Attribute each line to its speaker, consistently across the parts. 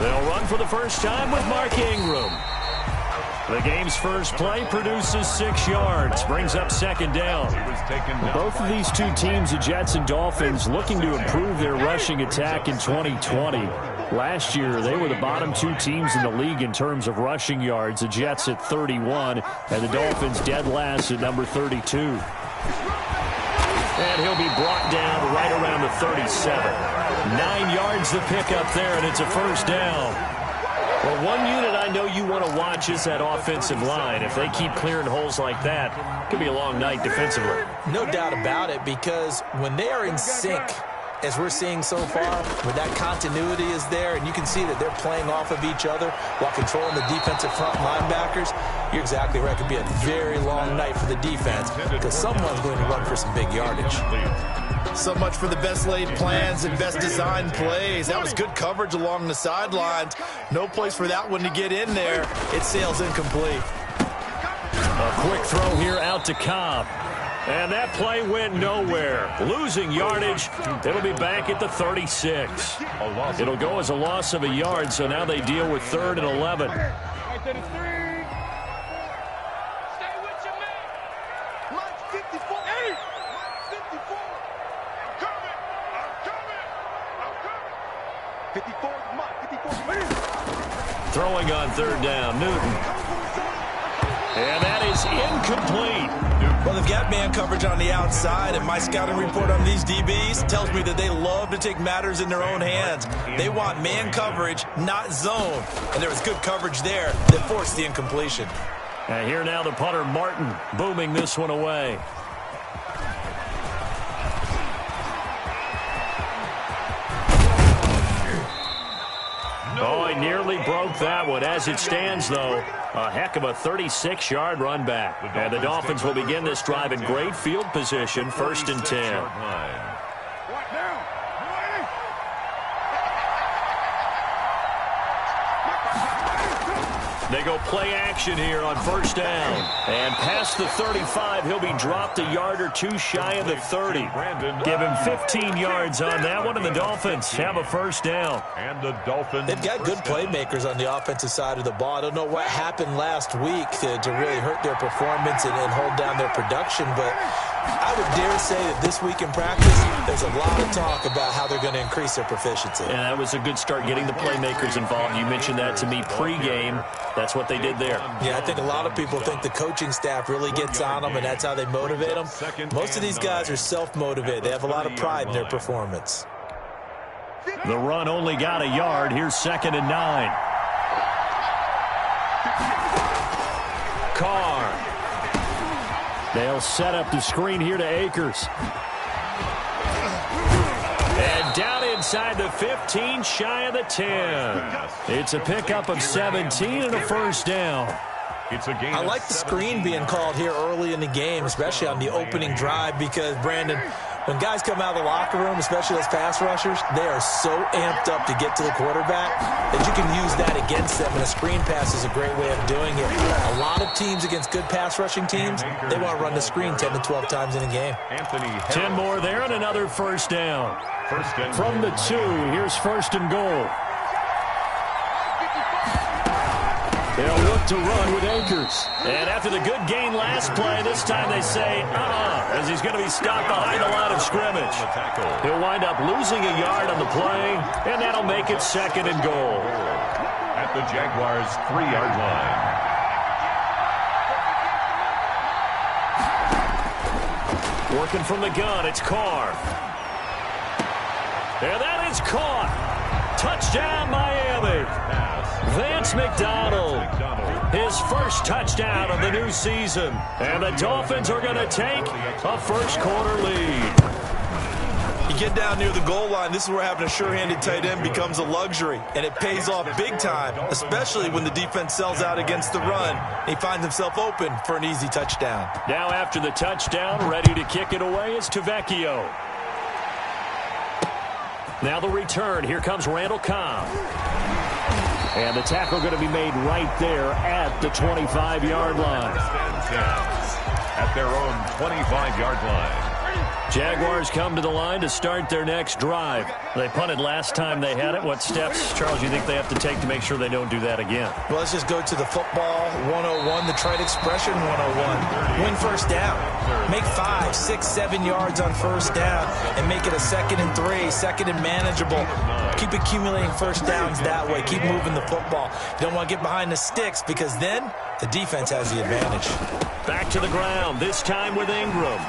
Speaker 1: They'll run for the first time with Mark Ingram. The game's first play produces 6 yards, brings up second down. Both of these two teams, the Jets and Dolphins, looking to improve their rushing attack in 2020. Last year, they were the bottom 2 teams in the league in terms of rushing yards, the Jets at 31, and the Dolphins dead last at number 32. And he'll be brought down right around the 37. 9 yards to pick up there, and it's a first down. Well, one unit I know you want to watch is that offensive line. If they keep clearing holes like that, it could be a long night defensively.
Speaker 2: No doubt about it, because when they are in sync, as we're seeing so far, when that continuity is there, and you can see that they're playing off of each other while controlling the defensive front linebackers, you're exactly right. It could be a very long night for the defense because someone's going to run for some big yardage.
Speaker 3: So much for the best laid plans and best designed plays. That was good coverage along the sidelines. No place for that one to get in there. It sails incomplete.
Speaker 1: A quick throw here out to Cobb. And that play went nowhere. Losing yardage. It'll be back at the 36. It'll go as a loss of a yard, so now they deal with 3rd and 11. Throwing on 3rd down, Newton. And that is incomplete.
Speaker 3: Well, they've got man coverage on the outside, and my scouting report on these DBs tells me that they love to take matters in their own hands. They want man coverage, not zone. And there was good coverage there that forced the incompletion.
Speaker 1: And here now the punter, Martin, booming this one away. Oh, he nearly broke that one. As it stands, though, a heck of a 36-yard run back. And the Dolphins will begin this drive in great field position, 1st and 10. They go play action here on 1st down. And past the 35, he'll be dropped a yard or 2 shy of the 30. Give him 15 yards on that one, and the Dolphins have a 1st down.
Speaker 2: And the Dolphins. They've got good playmakers on the offensive side of the ball. I don't know what happened last week to really hurt their performance and hold down their production, but I would dare say that this week in practice, there's a lot of talk about how they're going to increase their proficiency.
Speaker 1: And that was a good start, getting the playmakers involved. You mentioned that to me pregame. That's what they did there.
Speaker 2: Yeah, I think a lot of people think the coaching staff really gets on them, and that's how they motivate them. Most of these guys are self-motivated. They have a lot of pride in their performance.
Speaker 1: The run only got a yard. Here's 2nd and 9. Carr. They'll set up the screen here to Akers. And down inside the 15, shy of the 10. It's a pickup of 17 and a 1st down.
Speaker 2: I like the screen being called here early in the game, especially on the opening drive, because, Brandon, when guys come out of the locker room, especially those pass rushers, they are so amped up to get to the quarterback that you can use that against them, and a screen pass is a great way of doing it. A lot of teams against good pass rushing teams, they want to run the screen 10 to 12 times in a game.
Speaker 1: 10 more there and another 1st down. From the 2, here's 1st and goal. They'll look to run with Akers. And after the good gain last play, this time they say, as he's going to be stopped behind the line of scrimmage. He'll wind up losing a yard on the play, and that'll make it 2nd and goal.
Speaker 4: At the Jaguars' 3-yard line.
Speaker 1: Working from the gun, it's Carr. And that is caught. Touchdown, Miami. Vance McDonald, his first touchdown of the new season. And the Dolphins are going to take a 1st quarter lead.
Speaker 3: You get down near the goal line, this is where having a sure-handed tight end becomes a luxury. And it pays off big time, especially when the defense sells out against the run. He finds himself open for an easy touchdown.
Speaker 1: Now after the touchdown, ready to kick it away is Tavecchio. Now the return. Here comes Randall Cobb. And the tackle going to be made right there at the 25-yard line.
Speaker 4: At their own 25-yard line.
Speaker 1: Jaguars come to the line to start their next drive. They punted last time they had it. What steps, Charles, you think they have to take to make sure they don't do that again?
Speaker 2: Well, let's just go to the football 101, the trade expression 101. Win first down. Make 5, 6, 7 yards on first down and make it a 2nd and 3, 2nd and manageable. Keep accumulating first downs that way. Keep moving the football. You don't want to get behind the sticks because then the defense has the advantage.
Speaker 1: Back to the ground, this time with Ingram.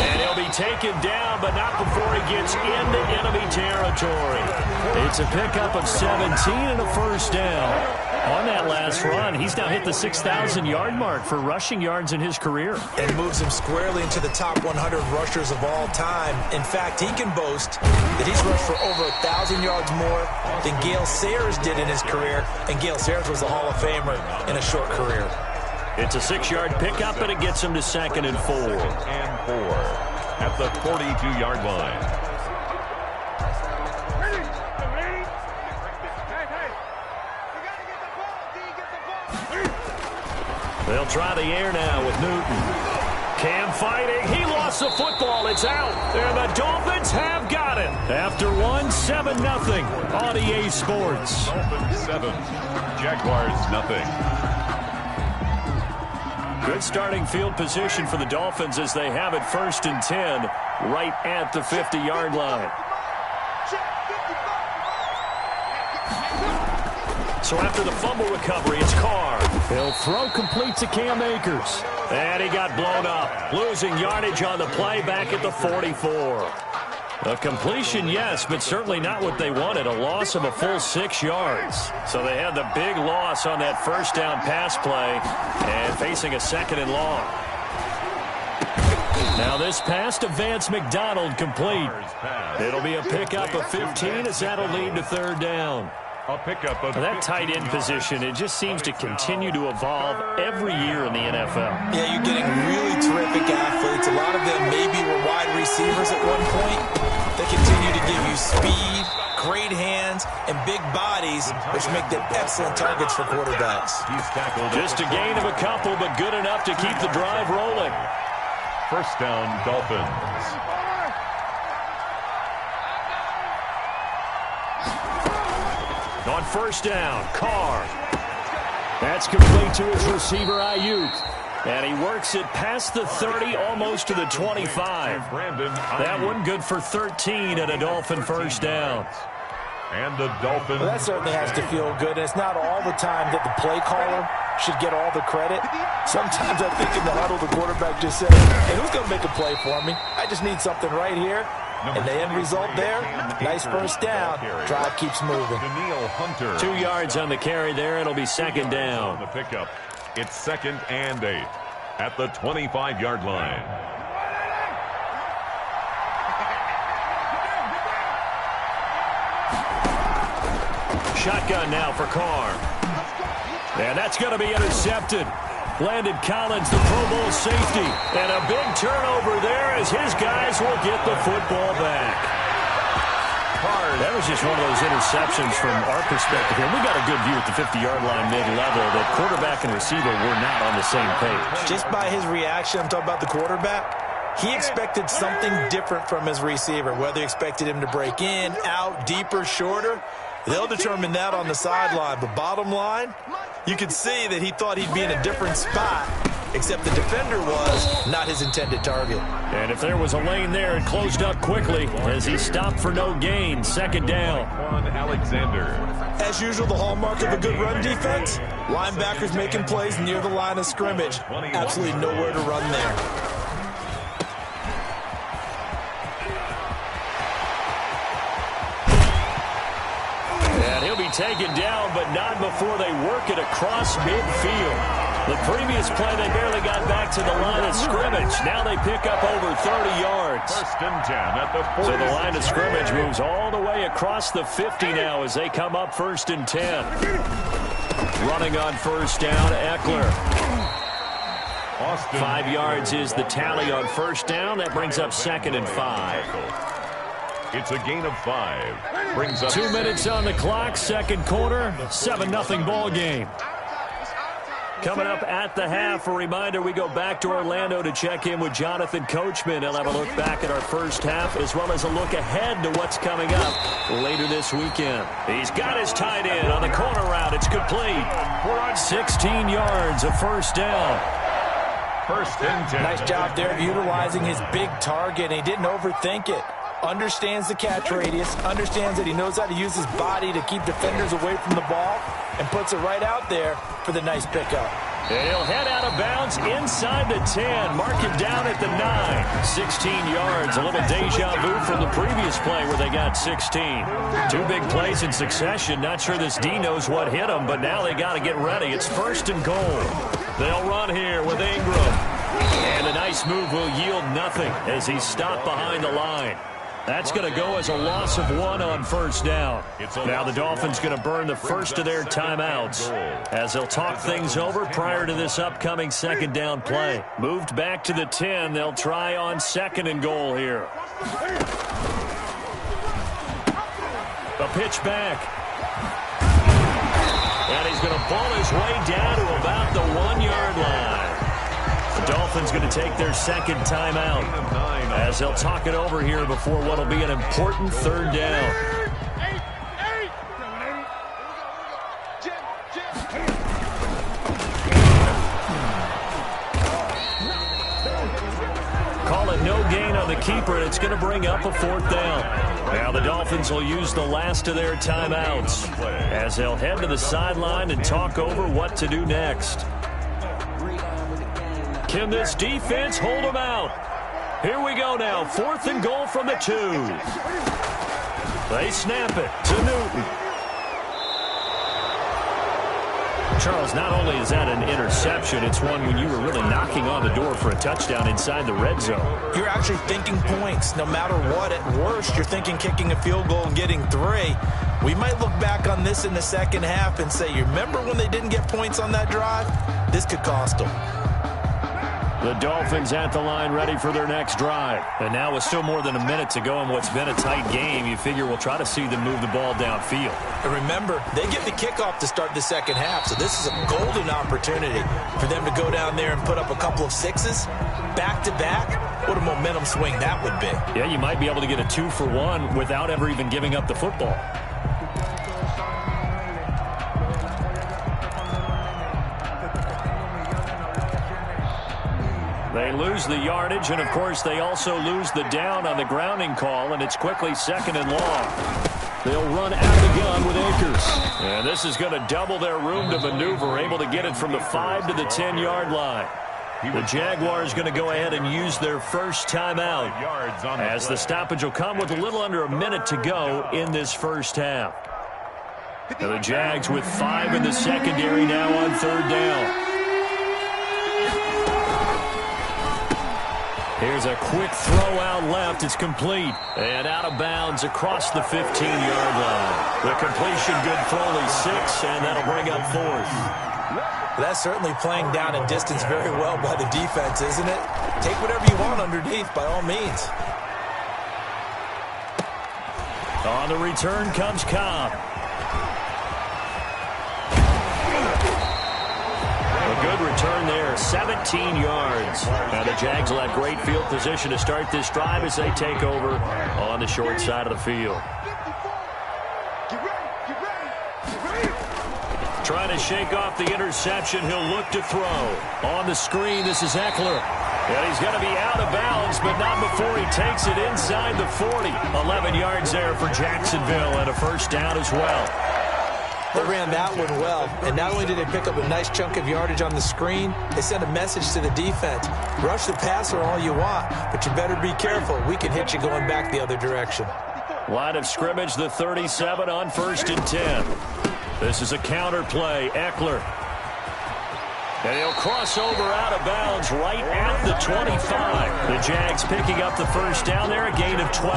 Speaker 1: And he'll be taken down, but not before he gets into enemy territory. It's a pickup of 17 and a first down. On that last run, he's now hit the 6,000-yard mark for rushing yards in his career.
Speaker 2: And moves him squarely into the top 100 rushers of all time. In fact, he can boast that he's rushed for over 1,000 yards more than Gale Sayers did in his career. And Gale Sayers was a Hall of Famer in a short career.
Speaker 1: It's a 6-yard pickup, and it gets him to 2nd and 4.
Speaker 4: And 4 at the 42-yard line.
Speaker 1: They'll try the air now with Newton. Cam fighting. He lost the football. It's out. And the Dolphins have got it. After 7-0 on EA Sports.
Speaker 4: Dolphins 7, Jaguars nothing.
Speaker 1: Good starting field position for the Dolphins as they have it 1st and 10 right at the 50-yard line. So after the fumble recovery, it's Carr. He'll throw complete to Cam Akers. And he got blown up. Losing yardage on the play back at the 44. A completion, yes, but certainly not what they wanted. A loss of a full 6 yards. So they had the big loss on that first down pass play and facing a 2nd and long. Now this pass to Vance McDonald complete. It'll be a pickup of 15 as that'll lead to 3rd down.
Speaker 4: A pickup of
Speaker 1: that tight end position, it just seems to continue to evolve every year in the NFL.
Speaker 2: Yeah, you're getting really terrific athletes. A lot of them maybe were wide receivers at one point. They continue to give you speed, great hands, and big bodies, which make them excellent targets for quarterbacks.
Speaker 1: Just a gain of a couple, but good enough to keep the drive rolling.
Speaker 4: First down, Dolphins.
Speaker 1: On first down, Carr. That's complete to his receiver, Ayuk. And he works it past the 30, almost to the 25. That one good for 13 at a Dolphin first down.
Speaker 4: And the Dolphins.
Speaker 2: Well, that certainly has to feel good. And it's not all the time that the play caller should get all the credit. Sometimes I think in the huddle, the quarterback just says, hey, who's going to make a play for me? I just need something right here. And the end result there, nice first down. Drive keeps moving.
Speaker 1: 2 yards on the carry there. It'll be 2nd down.
Speaker 4: The pickup. It's 2nd and 8 at the 25-yard line.
Speaker 1: Shotgun now for Carr. And that's going to be intercepted. Landon Collins, the Pro Bowl safety. And a big turnover there as his guys will get the football back. That was just one of those interceptions from our perspective here. We got a good view at the 50-yard line mid-level that quarterback and receiver were not on the same page.
Speaker 2: Just by his reaction, I'm talking about the quarterback, he expected something different from his receiver, whether he expected him to break in, out, deeper, shorter. They'll determine that on the sideline. But bottom line, you could see that he thought he'd be in a different spot, except the defender was not his intended target.
Speaker 1: And if there was a lane there, it closed up quickly as he stopped for no gain. 2nd down.
Speaker 4: Alexander.
Speaker 2: As usual, the hallmark of a good run defense, linebackers making plays near the line of scrimmage. Absolutely nowhere to run there.
Speaker 1: Taken down, but not before they work it across midfield. The previous play, they barely got back to the line of scrimmage. Now they pick up over 30 yards.
Speaker 4: 1st and 10 at the 40.
Speaker 1: So the line of scrimmage moves all the way across the 50 now as they come up 1st and 10. Running on first down, Eckler. 5 yards is the tally on first down. That brings up 2nd and 5.
Speaker 4: It's a gain of 5. Brings up
Speaker 1: 2 minutes on the clock, 2nd quarter, 7-0 ball game. Coming up at the half, a reminder, we go back to Orlando to check in with Jonathan Coachman. He'll have a look back at our first half as well as a look ahead to what's coming up later this weekend. He's got his tight end on the corner route. It's complete. 16 yards, a first down.
Speaker 4: First and 10.
Speaker 2: Nice job there of utilizing his big target, and he didn't overthink it. Understands the catch radius, understands that he knows how to use his body to keep defenders away from the ball, and puts it right out there for the nice pickup.
Speaker 1: And he'll head out of bounds inside the 10. Mark him down at the 9. 16 yards, a little deja vu from the previous play where they got 16. Two big plays in succession. Not sure this D knows what hit him, but now they got to get ready. It's first and goal. They'll run here with Ingram. And a nice move will yield nothing as he's stopped behind the line. That's going to go as a loss of 1 on first down. Now the Dolphins going to burn the first of their timeouts as they'll talk things over prior to this upcoming second down play. Moved back to the 10. They'll try on second and goal here. A pitch back. And he's going to ball his way down to about the 1-yard line. The Dolphins going to take their second timeout as they'll talk it over here before what will be an important third down. Call it no gain on the keeper, and it's going to bring up a fourth down. Now the Dolphins will use the last of their timeouts as they'll head to the sideline and talk over what to do next. Can this defense hold them out? Here we go now. Fourth and goal from the 2. They snap it to Newton. Charles, not only is that an interception, it's one when you were really knocking on the door for a touchdown inside the red zone.
Speaker 2: You're actually thinking points. No matter what, at worst, you're thinking kicking a field goal and getting 3. We might look back on this in the second half and say, you remember when they didn't get points on that drive? This could cost them.
Speaker 1: The Dolphins at the line ready for their next drive. And now with still more than a minute to go in what's been a tight game, you figure we'll try to see them move the ball downfield.
Speaker 2: And remember, they get the kickoff to start the second half, so this is a golden opportunity for them to go down there and put up a couple of 6s back-to-back. What a momentum swing that would be.
Speaker 1: Yeah, you might be able to get a 2-for-1 without ever even giving up the football. They lose the yardage, and, of course, they also lose the down on the grounding call, and it's quickly second and long. They'll run out of the gun with Akers. And this is going to double their room to maneuver, able to get it from the 5 to the 10-yard line. The Jaguars going to go ahead and use their first timeout as the stoppage will come with a little under a minute to go in this first half. Now the Jags with 5 in the secondary now on third down. Here's a quick throw out left. It's complete. And out of bounds across the 15-yard line. The completion good for only 6, and that'll bring up fourth.
Speaker 2: That's certainly playing down in distance very well by the defense, isn't it? Take whatever you want underneath, by all means.
Speaker 1: On the return comes Cobb. A good return there, 17 yards. Now the Jags will have great field position to start this drive as they take over on the short side of the field. Trying to shake off the interception. He'll look to throw. On the screen, this is Eckler. And he's going to be out of bounds, but not before he takes it inside the 40. 11 yards there for Jacksonville and a first down as well.
Speaker 2: They ran that one well, and not only did they pick up a nice chunk of yardage on the screen, they sent a message to the defense. Rush the passer all you want, but you better be careful. We can hit you going back the other direction.
Speaker 1: Line of scrimmage, the 37 on first and 10. This is a counter play. Eckler. And he'll cross over out of bounds right at the 25. The Jags picking up the first down there, a gain of 12.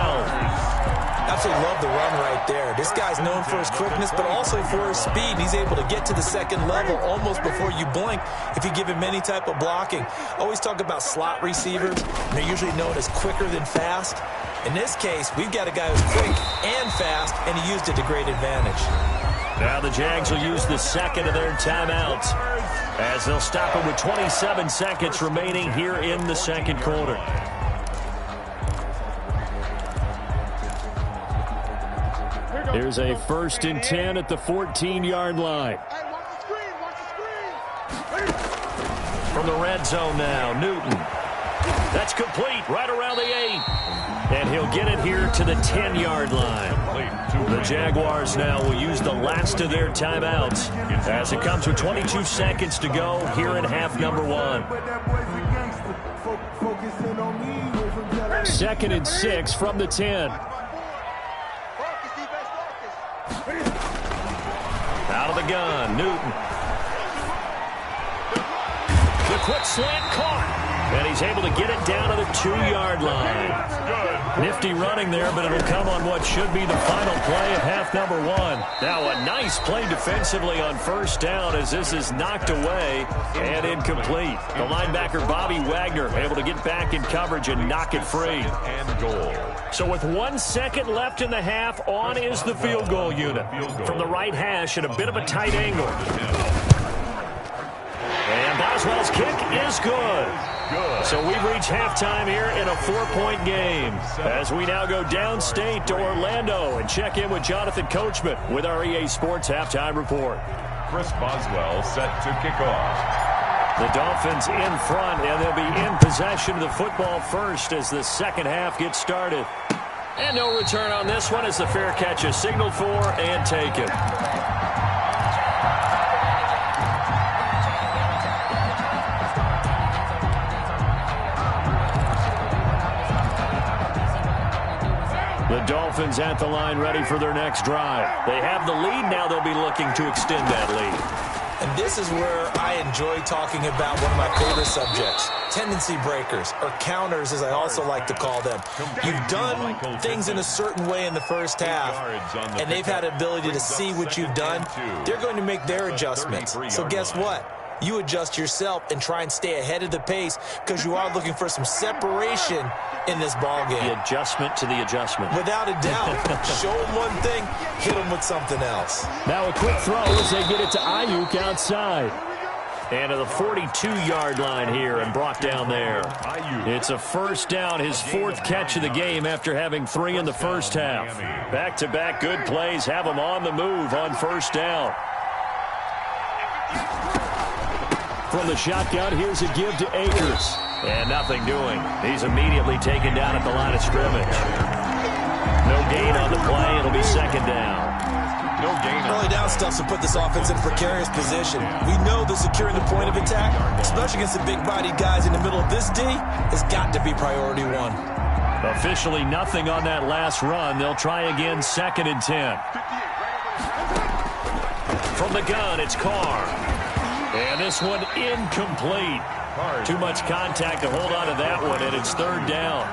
Speaker 2: Absolutely love the run right there. This guy's known for his quickness, but also for his speed. He's able to get to the second level almost before you blink if you give him any type of blocking. I always talk about slot receivers, and they're usually known as quicker than fast. In this case, we've got a guy who's quick and fast, and he used it to great advantage.
Speaker 1: Now the Jags will use the second of their timeouts as they'll stop it with 27 seconds remaining here in the second quarter. Here's a 1st and 10 at the 14-yard line. From the red zone now, Newton. That's complete right around the 8. And he'll get it here to the 10-yard line. The Jaguars now will use the last of their timeouts as it comes with 22 seconds to go here in half number 1. 2nd and 6 from the 10. Out of the gun, Newton. The quick slant caught. And he's able to get it down to the 2-yard line. Nifty running there, but it'll come on what should be the final play of half number 1. Now a nice play defensively on 1st down as this is knocked away and incomplete. The linebacker Bobby Wagner able to get back in coverage and knock it free. And goal. So with 1 second left in the half, on is the field goal unit. From the right hash at a bit of a tight angle. And Boswell's kick is good. So we've reached halftime here in a 4-point game as we now go downstate to Orlando and check in with Jonathan Coachman with our EA Sports Halftime Report.
Speaker 4: Chris Boswell set to kick off.
Speaker 1: The Dolphins in front, and they'll be in possession of the football first as the second half gets started. And no return on this one as the fair catch is signaled for and taken. The Dolphins at the line ready for their next drive. They have the lead. Now they'll be looking to extend that lead.
Speaker 2: And this is where I enjoy talking about one of my favorite subjects, tendency breakers, or counters as I also like to call them. You've done things in a certain way in the first half, and they've had the ability to see what you've done. They're going to make their adjustments. So guess what? You adjust yourself and try and stay ahead of the pace because you are looking for some separation in this ball game.
Speaker 1: The adjustment to the adjustment.
Speaker 2: Without a doubt. Show them one thing, hit them with something else.
Speaker 1: Now a quick throw as they get it to Ayuk outside. And to the 42-yard line here and brought down there. It's a 1st down, his 4th catch of the game after having 3 in the first half. Back-to-back good plays have him on the move on 1st down. From the shotgun, here's a give to Akers. And nothing doing. He's immediately taken down at the line of scrimmage. No gain on the play. It'll be 2nd down.
Speaker 4: No gain.
Speaker 2: Early down stuff to put this offense in a precarious position. We know that securing the point of attack, especially against the big-bodied guys in the middle of this D, has got to be priority 1.
Speaker 1: Officially nothing on that last run. They'll try again 2nd and 10. From the gun, it's Carr. And this one incomplete. Too much contact to hold on to that one, and it's 3rd down.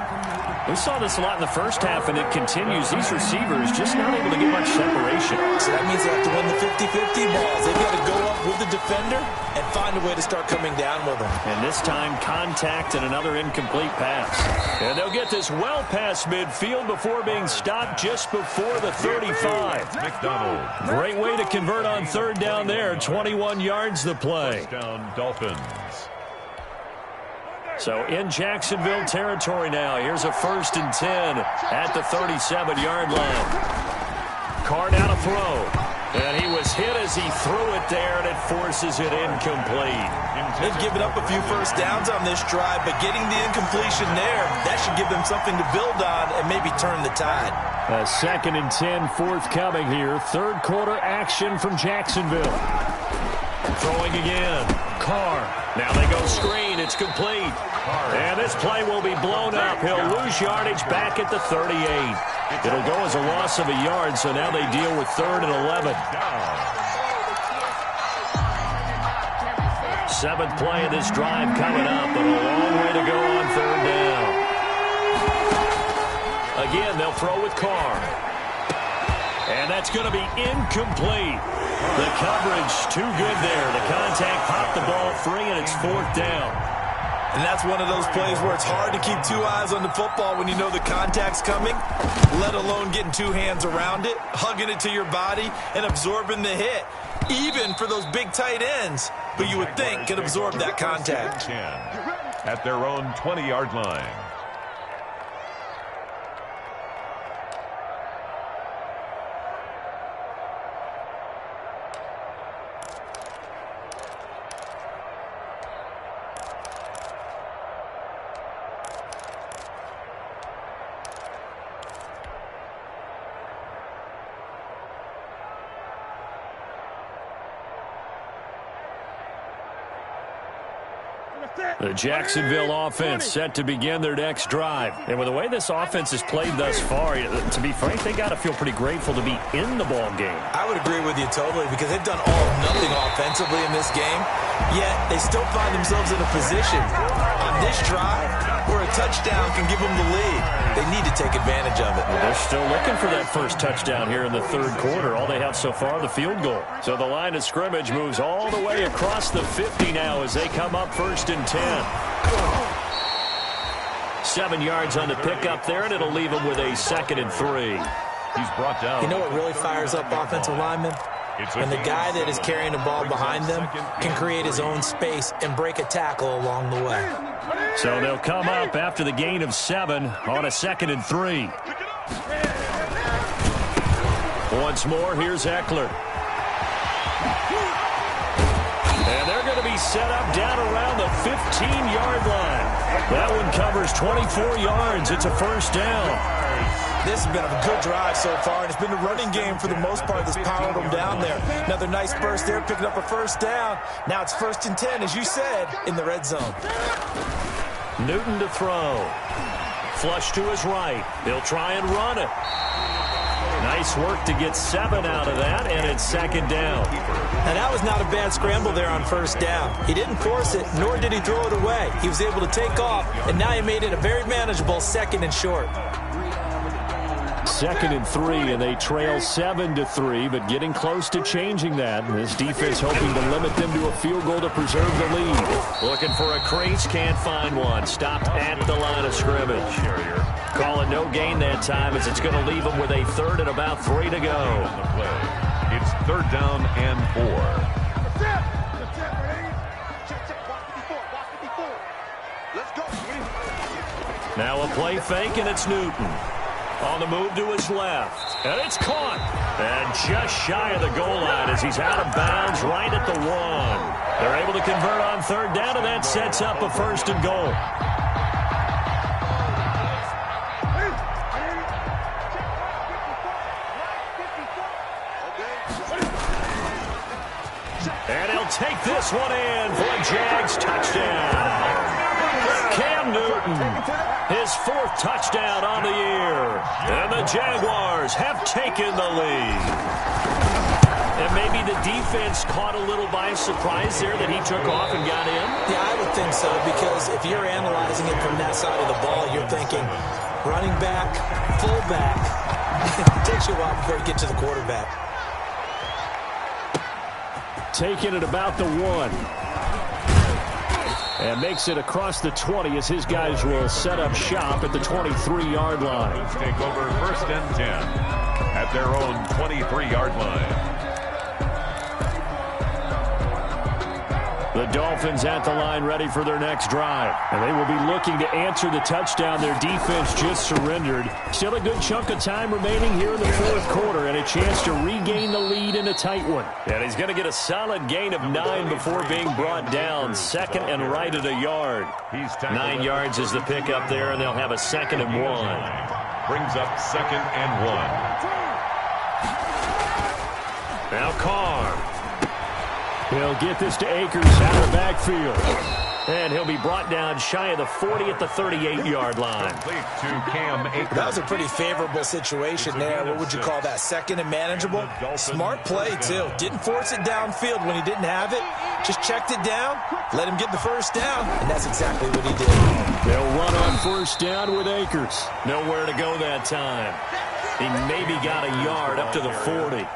Speaker 1: We saw this a lot in the first half, and it continues. These receivers just not able to get much separation.
Speaker 2: So that means they have to win the 50-50 balls. They've got to go up with the defender and find a way to start coming down with them.
Speaker 1: And this time, contact and another incomplete pass. And they'll get this well past midfield before being stopped just before the 35.
Speaker 4: McDonald.
Speaker 1: Great way to convert on 3rd down there. 21 yards the play.
Speaker 4: Down Dolphins.
Speaker 1: So in Jacksonville territory now. Here's a 1st and 10 at the 37-yard line. Carr now to throw. And he was hit as he threw it there, and it forces it incomplete.
Speaker 2: They've given up a few 1st downs on this drive, but getting the incompletion there, that should give them something to build on and maybe turn the tide.
Speaker 1: A 2nd and 10 forthcoming here. 3rd quarter action from Jacksonville. Throwing again. Carr. Now they go screen. It's complete. And this play will be blown up. He'll lose yardage back at the 38. It'll go as a loss of a yard, so now they deal with 3rd and 11. 7th play of this drive coming up, but a long way to go on 3rd down. Again, they'll throw with Carr. And that's going to be incomplete. The coverage too good there. The contact popped the ball free, and it's 4th down.
Speaker 3: And that's one of those plays where it's hard to keep 2 eyes on the football when you know the contact's coming, let alone getting 2 hands around it, hugging it to your body, and absorbing the hit, even for those big tight ends who you would think could absorb that contact.
Speaker 4: At their own 20-yard line.
Speaker 1: The Jacksonville offense set to begin their next drive. And with the way this offense has played thus far, to be frank, they got to feel pretty grateful to be in the ball game.
Speaker 3: I would agree with you totally because they've done all or nothing offensively in this game, yet they still find themselves in a position on this drive where a touchdown can give them the lead. They need to take advantage of it.
Speaker 1: Well, they're still looking for that first touchdown here in the 3rd quarter. All they have so far, the field goal. So the line of scrimmage moves all the way across the 50 now as they come up 1st and 10. 7 yards on the pickup there, and it'll leave them with a 2nd and 3.
Speaker 4: He's brought down.
Speaker 2: You know what really fires up offensive linemen? When the guy that is carrying the ball behind them can create his own space and break a tackle along the way.
Speaker 1: So they'll come up after the gain of 7 on a 2nd and 3. Once more, here's Eckler. And they're going to be set up down around the 15-yard line. That one covers 24 yards. It's a 1st down.
Speaker 3: This has been a good drive so far, and it's been the running game for the most part that's powered them down there. Another nice burst there, picking up a 1st down. Now it's 1st and 10, as you said, in the red zone.
Speaker 1: Newton to throw. Flush to his right. He'll try and run it. Nice work to get 7 out of that, and it's 2nd down.
Speaker 2: And that was not a bad scramble there on 1st down. He didn't force it, nor did he throw it away. He was able to take off, and now he made it a very manageable 2nd and short.
Speaker 1: 2nd and 3, and they trail 7-3, but getting close to changing that. This defense hoping to limit them to a field goal to preserve the lead. Looking for a crease, can't find one. Stopped at the line of scrimmage. Call it no gain that time as it's going to leave them with a 3rd and about 3 to go.
Speaker 4: It's 3rd down and 4.
Speaker 1: Now a play fake, and it's Newton. On the move to his left. And it's caught. And just shy of the goal line as he's out of bounds right at the 1. They're able to convert on 3rd down, and that sets up a 1st and goal. And he'll take this one in for a Jags touchdown. Cam Newton, his 4th touchdown on the year. And the Jaguars have taken the lead. And maybe the defense caught a little by surprise there that he took off and got in?
Speaker 2: Yeah, I would think so, because if you're analyzing it from that side of the ball, you're thinking running back, fullback. It takes you a while before you get to the quarterback.
Speaker 1: Taking it about the 1. And makes it across the 20 as his guys will set up shop at the 23-yard line.
Speaker 4: Take over 1st and 10 at their own 23-yard line.
Speaker 1: The Dolphins at the line ready for their next drive. And they will be looking to answer the touchdown their defense just surrendered. Still a good chunk of time remaining here in the 4th quarter and a chance to regain the lead in a tight one. And he's going to get a solid gain of 9 before being brought down. 2nd and right at a yard. 9 yards is the pickup there, and they'll have a 2nd and 1.
Speaker 4: Brings up 2nd and 1.
Speaker 1: Now Carr. He'll get this to Akers out of the backfield. And he'll be brought down shy of the 40 at the 38-yard line.
Speaker 4: To Cam Akers.
Speaker 3: That was a pretty favorable situation there. What would you call that? 2nd and manageable? Smart play, too. Didn't force it downfield when he didn't have it. Just checked it down, let him get the 1st down, and that's exactly what he did.
Speaker 1: They'll run on 1st down with Akers. Nowhere to go that time. He maybe got a yard up to the 40.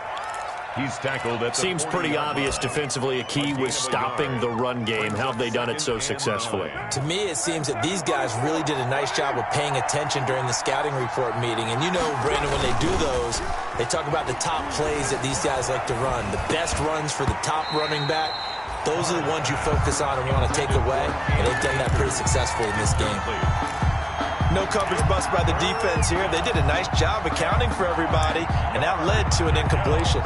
Speaker 4: He's tackled at the
Speaker 1: Seems pretty obvious defensively a key was stopping the run game. How have they done it so successfully?
Speaker 2: To me, it seems that these guys really did a nice job of paying attention during the scouting report meeting. And you know, Brandon, when they do those, they talk about the top plays that these guys like to run. The best runs for the top running back, those are the ones you focus on and want to take away. And they've done that pretty successfully in this game.
Speaker 3: No coverage bust by the defense here. They did a nice job accounting for everybody, and that led to an incompletion.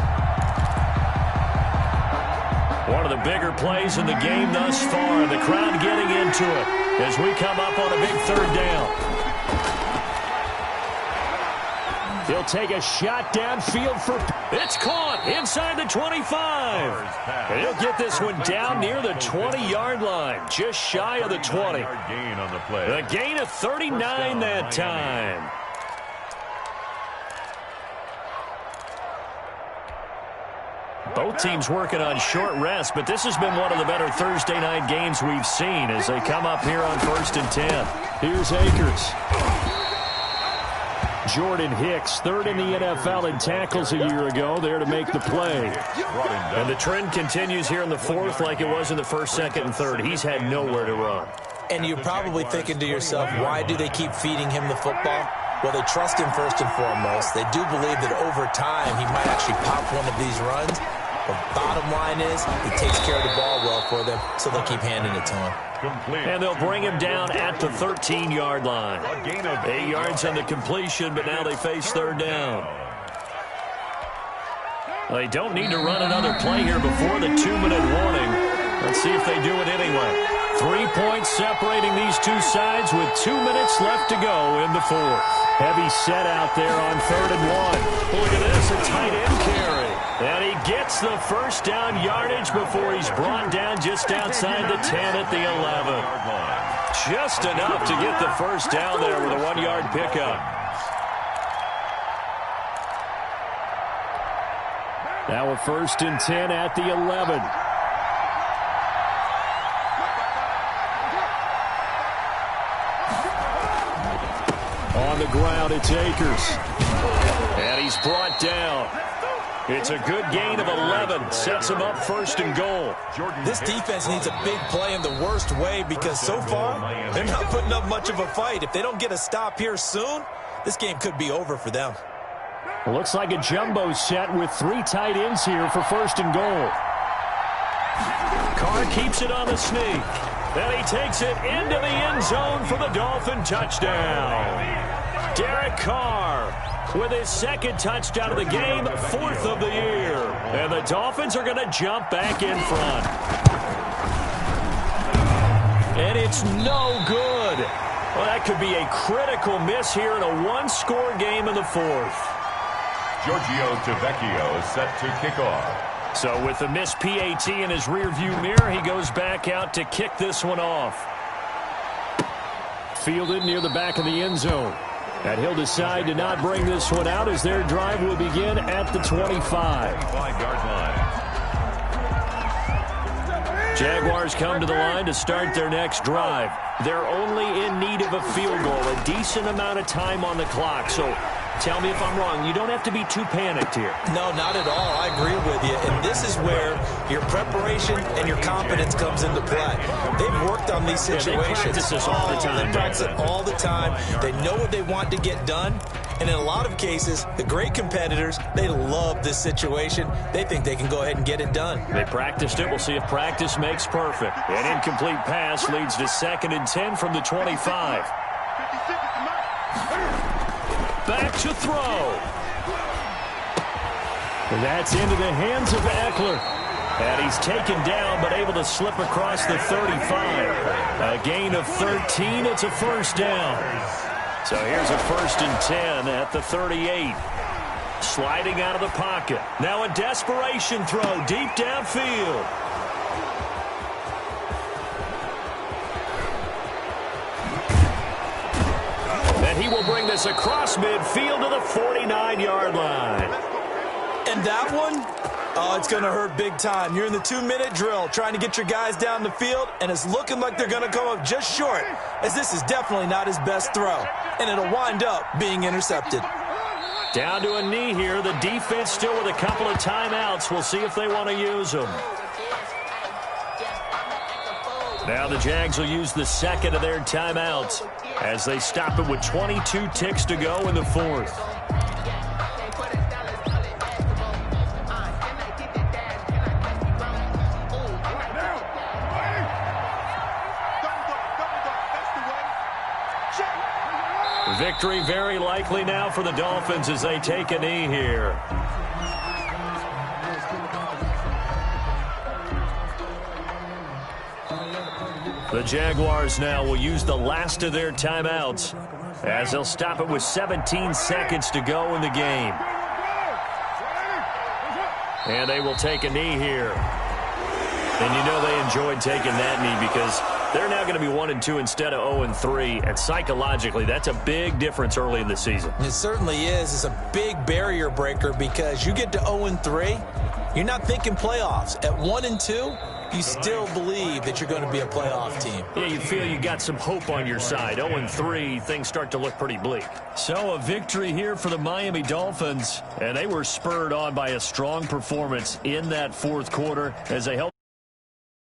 Speaker 1: One of the bigger plays in the game thus far. The crowd getting into it as we come up on a big third down. He'll take a shot downfield for... It's caught inside the 25. And he'll get this one down near the 20-yard line, just shy of the 20. A gain of 39 that time. Both teams working on short rest, but this has been one of the better Thursday night games we've seen as they come up here on 1st and 10. Here's Akers. Jordan Hicks, third in the NFL in tackles a year ago, there to make the play. And the trend continues here in the fourth like it was in the first, second, and third. He's had nowhere to run.
Speaker 2: And you're probably thinking to yourself, why do they keep feeding him the football? Well, they trust him first and foremost. They do believe that over time he might actually pop one of these runs. The bottom line is he takes care of the ball well for them, so they'll keep handing it to him.
Speaker 1: And they'll bring him down at the 13-yard line. 8 yards on the completion, but now they face third down. They don't need to run another play here before the 2-minute warning. Let's see if they do it anyway. 3 points separating these two sides with 2 minutes left to go in the fourth. Heavy set out there on 3rd and 1. Look at this, a tight end carry. And he gets the first down yardage before he's brought down just outside the 10 at the 11. Just enough to get the first down there with a 1-yard pickup. Now a 1st and 10 at the 11. On the ground, it's Akers. And he's brought down. It's a good gain of 11. Sets him up 1st and goal.
Speaker 2: This defense needs a big play in the worst way because so far, they're not putting up much of a fight. If they don't get a stop here soon, this game could be over for them.
Speaker 1: Looks like a jumbo set with 3 tight ends here for 1st and goal. Carr keeps it on the sneak. And he takes it into the end zone for the Dolphin touchdown. Derek Carr with his 2nd touchdown of the game, 4th of the year. And the Dolphins are going to jump back in front. And it's no good. Well, that could be a critical miss here in a 1-score game in the fourth.
Speaker 4: Giorgio Tavecchio is set to kick off.
Speaker 1: So with the missed PAT in his rearview mirror, he goes back out to kick this one off. Fielded near the back of the end zone. And he'll decide to not bring this one out as their drive will begin at the 25.
Speaker 4: 25-yard line.
Speaker 1: Jaguars come to the line to start their next drive. They're only in need of a field goal, a decent amount of time on the clock. So tell me if I'm wrong. You don't have to be too panicked here.
Speaker 2: No, not at all. I agree with you. And this is where your preparation and your confidence comes into play. They've worked on these situations.
Speaker 1: Yeah, they practice this all the time.
Speaker 2: They practice it all the time. They know what they want to get done. And in a lot of cases, the great competitors, they love this situation. They think they can go ahead and get it done.
Speaker 1: They practiced it. We'll see if practice makes perfect. An incomplete pass leads to 2nd and 10 from the 25. Back to throw. And that's into the hands of Eckler. And he's taken down but able to slip across the 35. A gain of 13. It's a first down. So here's a 1st and 10 at the 38. Sliding out of the pocket. Now a desperation throw deep downfield. And he will bring this across midfield to the 49-yard line.
Speaker 2: And that one, oh, it's going to hurt big time. You're in the 2-minute drill trying to get your guys down the field, and it's looking like they're going to come up just short, as this is definitely not his best throw, and it'll wind up being intercepted.
Speaker 1: Down to a knee here. The defense still with a couple of timeouts. We'll see if they want to use them. Now the Jags will use the second of their timeouts as they stop it with 22 ticks to go in the fourth. Victory very likely now for the Dolphins as they take a knee here. The Jaguars now will use the last of their timeouts as they'll stop it with 17 seconds to go in the game. And they will take a knee here. And you know they enjoyed taking that knee because they're now going to be 1-2 instead of 0-3, and psychologically, that's a big difference early in the season.
Speaker 2: It certainly is. It's a big barrier breaker because you get to 0-3, you're not thinking playoffs. At 1-2, you still believe that you're going to be a playoff team.
Speaker 1: Yeah, you feel you got some hope on your side. 0-3, things start to look pretty bleak. So a victory here for the Miami Dolphins, and they were spurred on by a strong performance in that fourth quarter as they helped